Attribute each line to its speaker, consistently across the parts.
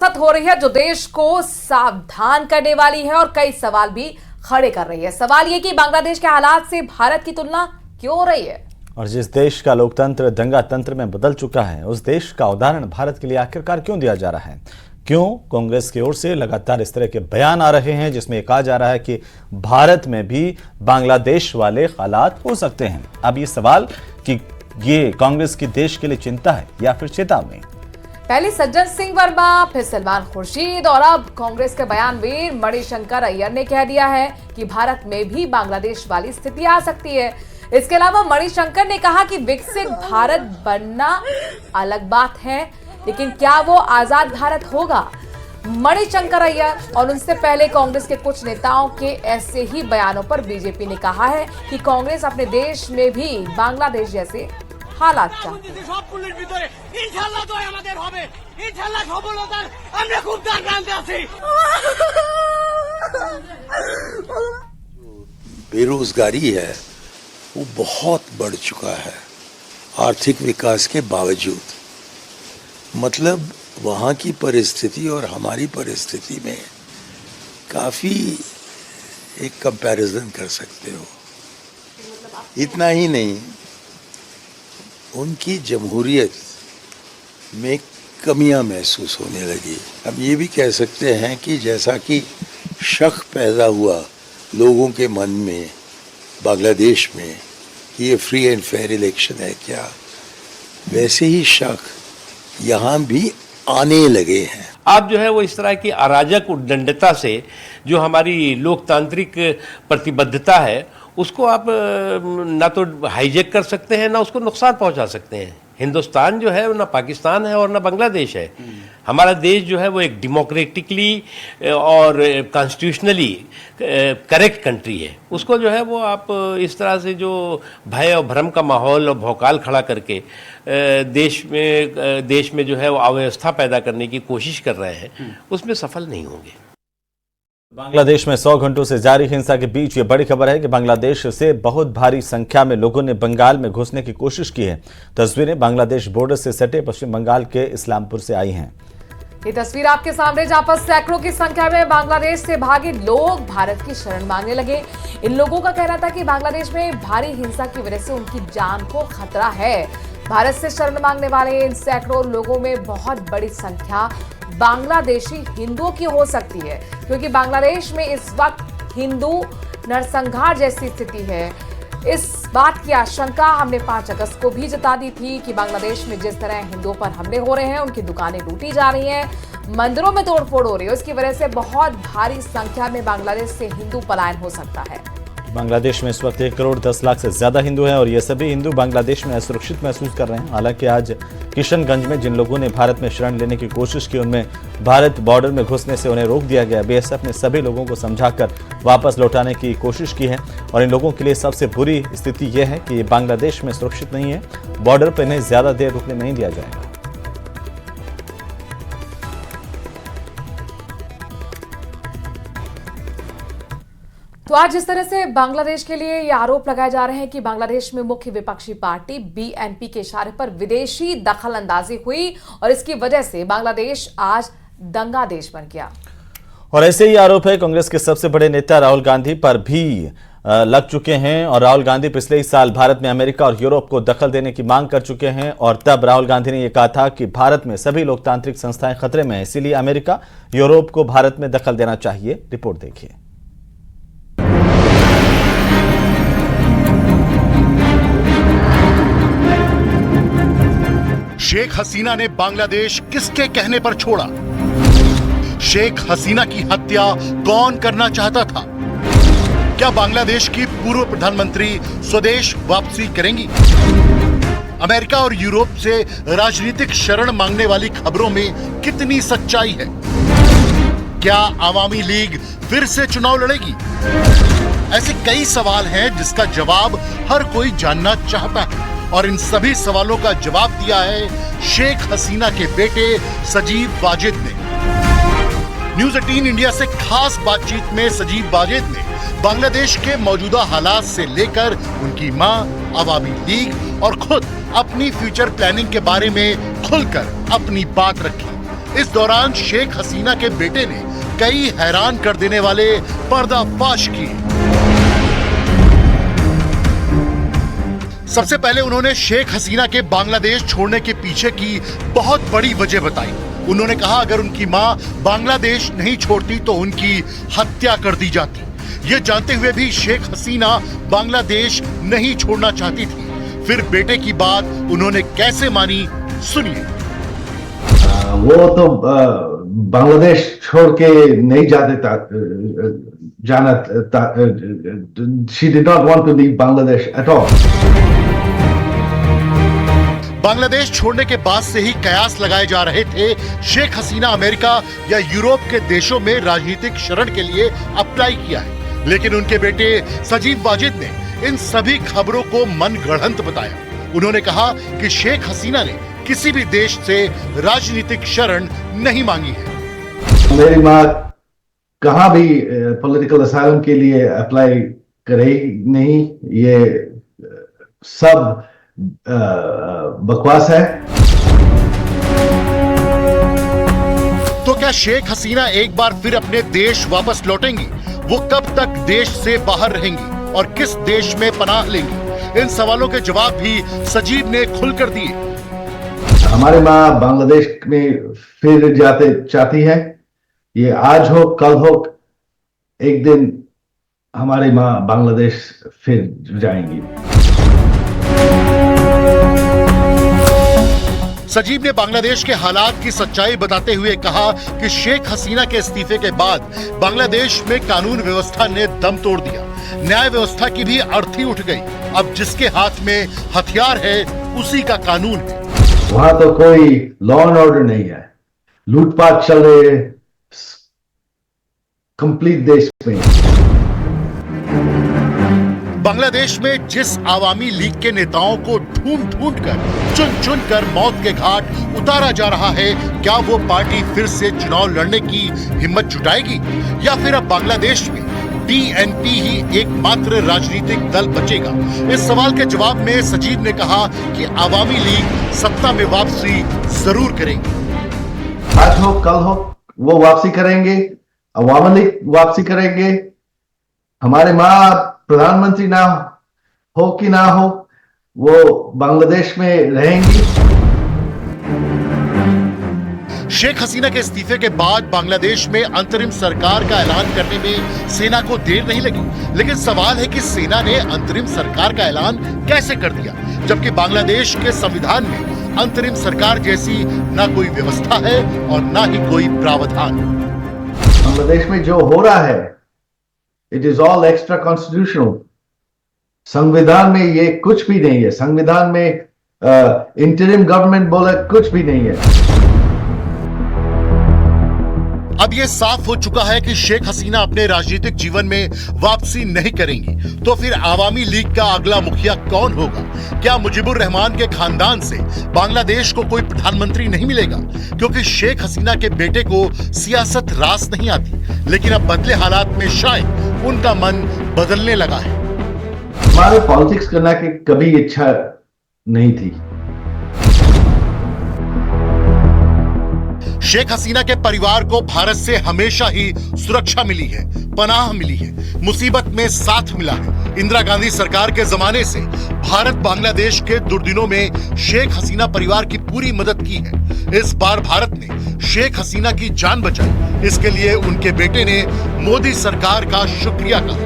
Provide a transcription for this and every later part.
Speaker 1: सत हो रही है जो देश को सावधान करने वाली है और कई सवाल भी खड़े कर रही है। सवाल ये कि बांग्लादेश के हालात से भारत की तुलना क्यों हो रही है
Speaker 2: और जिस देश का लोकतंत्र दंगा तंत्र में बदल चुका है उस देश का उदाहरण भारत के लिए आखिरकार क्यों दिया जा रहा है। क्यों कांग्रेस की ओर से लगातार इस तरह के बयान आ रहे हैं जिसमें कहा जा रहा है कि भारत में भी बांग्लादेश वाले हालात हो सकते हैं। अब ये सवाल कि ये कांग्रेस की देश के लिए चिंता है या फिर चेतावनी।
Speaker 1: पहले सज्जन सिंह वर्मा, फिर सलमान खुर्शीद और अब कांग्रेस के बयानवीर मणिशंकर अय्यर ने कह दिया है कि भारत में भी बांग्लादेश वाली स्थिति आ सकती है। इसके अलावा मणिशंकर ने कहा कि विकसित भारत बनना अलग बात है, लेकिन क्या वो आजाद भारत होगा। मणिशंकर अय्यर और उनसे पहले कांग्रेस के कुछ नेताओं के ऐसे ही बयानों पर बीजेपी ने कहा है कि कांग्रेस अपने देश में भी बांग्लादेश जैसे हालात चाहती है।
Speaker 3: बेरोजगारी है वो बहुत बढ़ चुका है आर्थिक विकास के बावजूद। मतलब वहाँ की परिस्थिति और हमारी परिस्थिति में काफ़ी एक कंपैरिजन कर सकते हो। इतना ही नहीं, उनकी जमहूरियत में कमियां महसूस होने लगी। हम ये भी कह सकते हैं कि जैसा कि शक पैदा हुआ लोगों के मन में बांग्लादेश में कि ये फ्री एंड फेयर इलेक्शन है क्या, वैसे ही शक यहाँ भी आने लगे हैं।
Speaker 4: आप जो है वो इस तरह की अराजक उद्दंडता से जो हमारी लोकतांत्रिक प्रतिबद्धता है उसको आप ना तो हाईजैक कर सकते हैं ना उसको नुकसान पहुंचा सकते हैं। हिंदुस्तान जो है ना पाकिस्तान है और ना बांग्लादेश है। हमारा देश जो है वो एक डेमोक्रेटिकली और कॉन्स्टिट्यूशनली करेक्ट कंट्री है। उसको जो है वो आप इस तरह से जो भय और भ्रम का माहौल और भौकाल खड़ा करके देश में जो है वो अव्यवस्था पैदा करने की कोशिश कर रहे हैं, उसमें सफल नहीं होंगे।
Speaker 2: बांग्लादेश में 100 घंटों से जारी हिंसा के बीच ये बड़ी खबर है कि बांग्लादेश से बहुत भारी संख्या में लोगों ने बंगाल में घुसने की कोशिश की है। तस्वीरें बांग्लादेश बॉर्डर से सटे पश्चिम बंगाल के इस्लामपुर से आई हैं।
Speaker 1: ये तस्वीर आपके सामने जहां पर सैकड़ों की संख्या में बांग्लादेश से भागे लोग भारत की शरण मांगने लगे। इन लोगों का कहना था कि बांग्लादेश में भारी हिंसा की वजह से उनकी जान को खतरा है। भारत से शरण मांगने वाले इन सैकड़ों लोगों में बहुत बड़ी संख्या बांग्लादेशी हिंदुओं की हो सकती है, क्योंकि बांग्लादेश में इस वक्त हिंदू नरसंहार जैसी स्थिति है। इस बात की आशंका हमने 5 अगस्त को भी जता दी थी कि बांग्लादेश में जिस तरह हिंदुओं पर हमले हो रहे हैं, उनकी दुकानें लूटी जा रही हैं, मंदिरों में तोड़फोड़ हो रही है, उसकी वजह से बहुत भारी संख्या में बांग्लादेश से हिंदू पलायन हो सकता है।
Speaker 2: बांग्लादेश में इस वक्त 1 करोड़ 10 लाख से ज्यादा हिंदू हैं और ये सभी हिंदू बांग्लादेश में असुरक्षित महसूस कर रहे हैं। हालांकि आज किशनगंज में जिन लोगों ने भारत में शरण लेने की कोशिश की उनमें भारत बॉर्डर में घुसने से उन्हें रोक दिया गया। बीएसएफ ने सभी लोगों को समझाकर वापस लौटाने की कोशिश की है और इन लोगों के लिए सबसे बुरी स्थिति यह है कि ये बांग्लादेश में सुरक्षित नहीं है। बॉर्डर पर इन्हें ज्यादा देर रुकने नहीं दिया जाएगा।
Speaker 1: तो आज जिस तरह से बांग्लादेश के लिए ये आरोप लगाए जा रहे हैं कि बांग्लादेश में मुख्य विपक्षी पार्टी बीएनपी के इशारे पर विदेशी दखल अंदाजी हुई और इसकी वजह से बांग्लादेश आज दंगा देश बन गया।
Speaker 2: और ऐसे ही आरोप है कांग्रेस के सबसे बड़े नेता राहुल गांधी पर भी लग चुके हैं और राहुल गांधी पिछले ही साल भारत में अमेरिका और यूरोप को दखल देने की मांग कर चुके हैं और तब राहुल गांधी ने यह कहा था कि भारत में सभी लोकतांत्रिक संस्थाएं खतरे में हैं, इसीलिए अमेरिका यूरोप को भारत में दखल देना चाहिए। रिपोर्ट देखिए।
Speaker 5: शेख हसीना ने बांग्लादेश किसके कहने पर छोड़ा? शेख हसीना की हत्या कौन करना चाहता था? क्या बांग्लादेश की पूर्व प्रधानमंत्री स्वदेश वापसी करेंगी? अमेरिका और यूरोप से राजनीतिक शरण मांगने वाली खबरों में कितनी सच्चाई है? क्या आवामी लीग फिर से चुनाव लड़ेगी? ऐसे कई सवाल हैं जिसका जवाब हर कोई जानना चाहता है और इन सभी सवालों का जवाब दिया है शेख हसीना के बेटे सजीब वाजिद ने। न्यूज़ 18 इंडिया से खास बातचीत में सजीब वाजिद ने बांग्लादेश के मौजूदा हालात से लेकर उनकी मां, अवामी लीग और खुद अपनी फ्यूचर प्लानिंग के बारे में खुलकर अपनी बात रखी। इस दौरान शेख हसीना के बेटे ने कई हैरान कर देने वाले पर्दाफाश किए। सबसे पहले उन्होंने शेख हसीना के बांग्लादेश छोड़ने के पीछे की बहुत बड़ी वजह बताई। उन्होंने कहा अगर उनकी मां बांग्लादेश नहीं छोड़ती तो उनकी हत्या कर दी जाती। ये जानते हुए भी शेख हसीना बांग्लादेश नहीं छोड़ना चाहती थी। फिर बेटे की बात उन्होंने कैसे मानी, सुनिए।
Speaker 6: वो तो बांग्लादेश छोड़ के नहीं जाना she did not want to leave Bangladesh at all.
Speaker 5: Bangladesh छोड़ने के बाद से ही कयास लगाए जा रहे थे शेख हसीना अमेरिका या यूरोप के देशों में राजनीतिक शरण के लिए अप्लाई किया है, लेकिन उनके बेटे सजीब वाजिद ने इन सभी खबरों को मनगढ़ंत बताया। उन्होंने कहा कि शेख हसीना ने किसी भी देश से राजनीतिक शरण नहीं मांगी है।
Speaker 6: मेरी माँ कहाँ भी पॉलिटिकल असाइलम के लिए अप्लाई करे नहीं, ये सब बकवास है।
Speaker 5: तो क्या शेख हसीना एक बार फिर अपने देश वापस लौटेंगी? वो कब तक देश से बाहर रहेंगी और किस देश में पनाह लेंगी? इन सवालों के जवाब भी सजीब ने खुलकर दिए।
Speaker 6: हमारी माँ बांग्लादेश में फिर जाते चाहती है। ये आज हो कल हो, एक दिन हमारी माँ बांग्लादेश फिर जाएंगी।
Speaker 5: सजीब ने बांग्लादेश के हालात की सच्चाई बताते हुए कहा कि शेख हसीना के इस्तीफे के बाद बांग्लादेश में कानून व्यवस्था ने दम तोड़ दिया। न्याय व्यवस्था की भी अर्थी उठ गई। अब जिसके हाथ में हथियार है उसी का कानून है।
Speaker 6: वहां तो कोई लॉ एंड ऑर्डर नहीं है, लूटपाट चल रही है कंप्लीट देश में।
Speaker 5: बांग्लादेश में जिस आवामी लीग के नेताओं को ढूंढ कर चुन कर मौत के घाट उतारा जा रहा है, क्या वो पार्टी फिर से चुनाव लड़ने की हिम्मत जुटाएगी या फिर अब बांग्लादेश में बीएनपी ही एकमात्र राजनीतिक दल बचेगा? इस सवाल के जवाब में सजीब ने कहा कि आवामी लीग सत्ता में वापसी जरूर करेगी।
Speaker 6: आज हो कल हो वो वापसी करेंगे, अवामी लीग वापसी करेंगे। हमारे माँ प्रधानमंत्री ना हो कि ना हो, वो बांग्लादेश में रहेंगी।
Speaker 5: शेख हसीना के इस्तीफे के बाद बांग्लादेश में अंतरिम सरकार का ऐलान करने में सेना को देर नहीं लगी, लेकिन सवाल है कि सेना ने अंतरिम सरकार का ऐलान कैसे कर दिया, जबकि बांग्लादेश के संविधान में अंतरिम सरकार जैसी ना कोई व्यवस्था है और ना ही कोई प्रावधान।
Speaker 6: बांग्लादेश में जो हो रहा है, it is all extra constitutional. संविधान में ये कुछ भी नहीं है। संविधान में इंटरिम गवर्नमेंट बोला कुछ भी नहीं है।
Speaker 5: अब ये साफ हो चुका है कि शेख हसीना अपने राजनीतिक जीवन में वापसी नहीं करेंगी, तो फिर आवामी लीग का अगला मुखिया कौन होगा? क्या मुजीबुर रहमान के खानदान से बांग्लादेश को कोई प्रधानमंत्री नहीं मिलेगा? क्योंकि शेख हसीना के बेटे को सियासत रास नहीं आती, लेकिन अब बदले हालात में शायद उनका मन बदलने लगा है।
Speaker 6: हमारे पॉलिटिक्स करना की कभी इच्छा नहीं थी।
Speaker 5: शेख हसीना के परिवार को भारत से हमेशा ही सुरक्षा मिली है, पनाह मिली है, मुसीबत में साथ मिला है। इंदिरा गांधी सरकार के जमाने से भारत बांग्लादेश के दुर्दिनों में शेख हसीना परिवार की पूरी मदद की है। इस बार भारत ने शेख हसीना की जान बचाई, इसके लिए उनके बेटे ने मोदी सरकार का शुक्रिया कहा।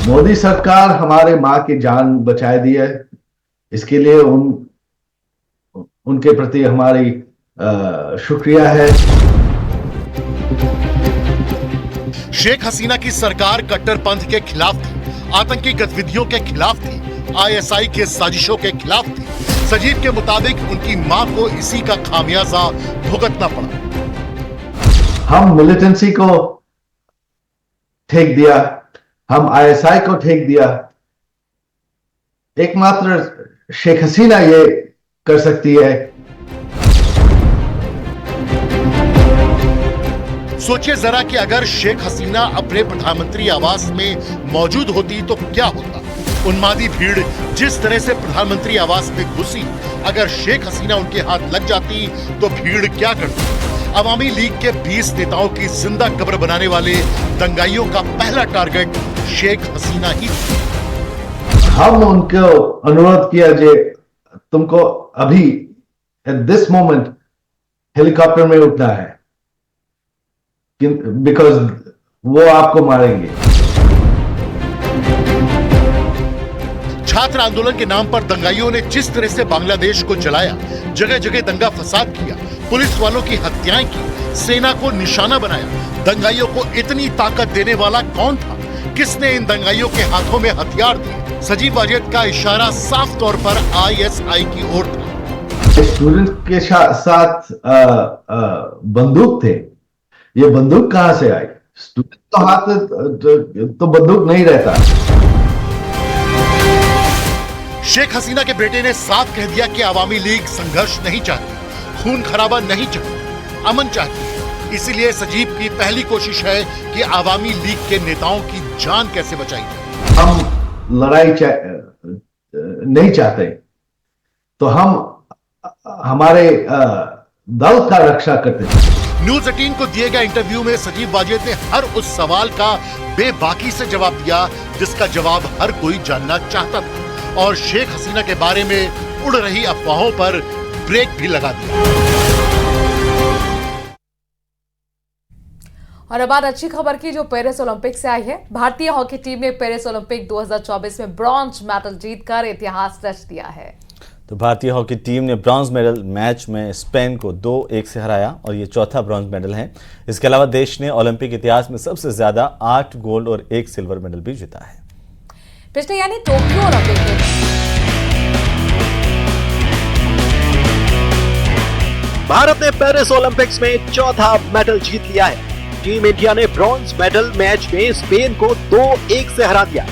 Speaker 6: मोदी सरकार हमारे माँ की जान बचा दी है, इसके लिए उनके प्रति हमारी शुक्रिया है।
Speaker 5: शेख हसीना की सरकार कट्टरपंथ के खिलाफ थी, आतंकी गतिविधियों के खिलाफ थी, आईएसआई के साजिशों के खिलाफ थी। सजीब के मुताबिक उनकी मां को इसी का खामियाजा भुगतना पड़ा।
Speaker 6: हम मिलिटेंसी को ठेक दिया, हम आईएसआई को ठेक दिया। एकमात्र शेख हसीना ये कर सकती है।
Speaker 5: सोचिए जरा कि अगर शेख हसीना अपने प्रधानमंत्री आवास में मौजूद होती तो क्या होता। उन्मादी भीड़ जिस तरह से प्रधानमंत्री आवास में घुसी, अगर शेख हसीना उनके हाथ लग जाती तो भीड़ क्या करती? अवामी लीग के 20 नेताओं की जिंदा कब्र बनाने वाले दंगाइयों का पहला टारगेट शेख हसीना ही थी।
Speaker 6: हम उनको अनुरोध किया जे तुमको अभी एट दिस मोमेंट हेलीकॉप्टर में उठना है, बिकॉज वो आपको मारेंगे।
Speaker 5: छात्र आंदोलन के नाम पर दंगाइयों ने जिस तरह से बांग्लादेश को जलाया, जगह जगह दंगा फसाद किया, पुलिस वालों की हत्याएं की, सेना को निशाना बनाया, दंगाइयों को इतनी ताकत देने वाला कौन था? किसने इन दंगाइयों के हाथों में हथियार दिए? सजीव वाजिद का इशारा साफ तौर पर आईएसआई की ओर था।
Speaker 6: स्टूडेंट के साथ बंदूक थे, ये बंदूक कहां से आई? स्टूडेंट तो हाथ तो बंदूक नहीं रहता।
Speaker 5: शेख हसीना के बेटे ने साफ कह दिया कि अवामी लीग संघर्ष नहीं चाहती, खून खराबा नहीं चाहती, अमन चाहती है। इसीलिए सजीव की पहली कोशिश है कि अवामी लीग के नेताओं की जान कैसे बचाई जाए।
Speaker 6: हम लड़ाई नहीं चाहते, तो हम हमारे दल का रक्षा करते हैं।
Speaker 5: न्यूज 18 को दिए गए इंटरव्यू में सजीव वाजिद ने हर उस सवाल का बेबाकी से जवाब दिया जिसका जवाब हर कोई जानना चाहता था, और शेख हसीना के बारे में उड़ रही अफवाहों पर ब्रेक भी लगा दिया।
Speaker 1: और अब बात अच्छी खबर की जो पेरिस ओलंपिक से आई है। भारतीय हॉकी टीम ने पेरिस ओलंपिक 2024 में ब्रॉन्ज मेडल जीतकर इतिहास रच दिया है।
Speaker 2: तो भारतीय हॉकी टीम ने ब्रॉन्ज मेडल मैच में स्पेन को 2-1 से हराया और ये चौथा ब्रॉन्ज मेडल है। इसके अलावा देश ने ओलंपिक इतिहास में सबसे ज्यादा 8 गोल्ड और 1 सिल्वर मेडल भी जीता है।
Speaker 1: पिछले यानी टोक्यो ओलंपिक में
Speaker 7: भारत ने पेरिस ओलंपिक्स में चौथा मेडल जीत लिया है। टीम इंडिया ने ब्रॉन्ज मेडल मैच में स्पेन को 2-1 से हरा दिया।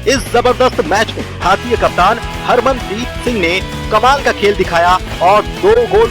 Speaker 7: इस जबरदस्त मैच में भारतीय कप्तान हरमनप्रीत सिंह ने कमाल का खेल दिखाया और 2 गोल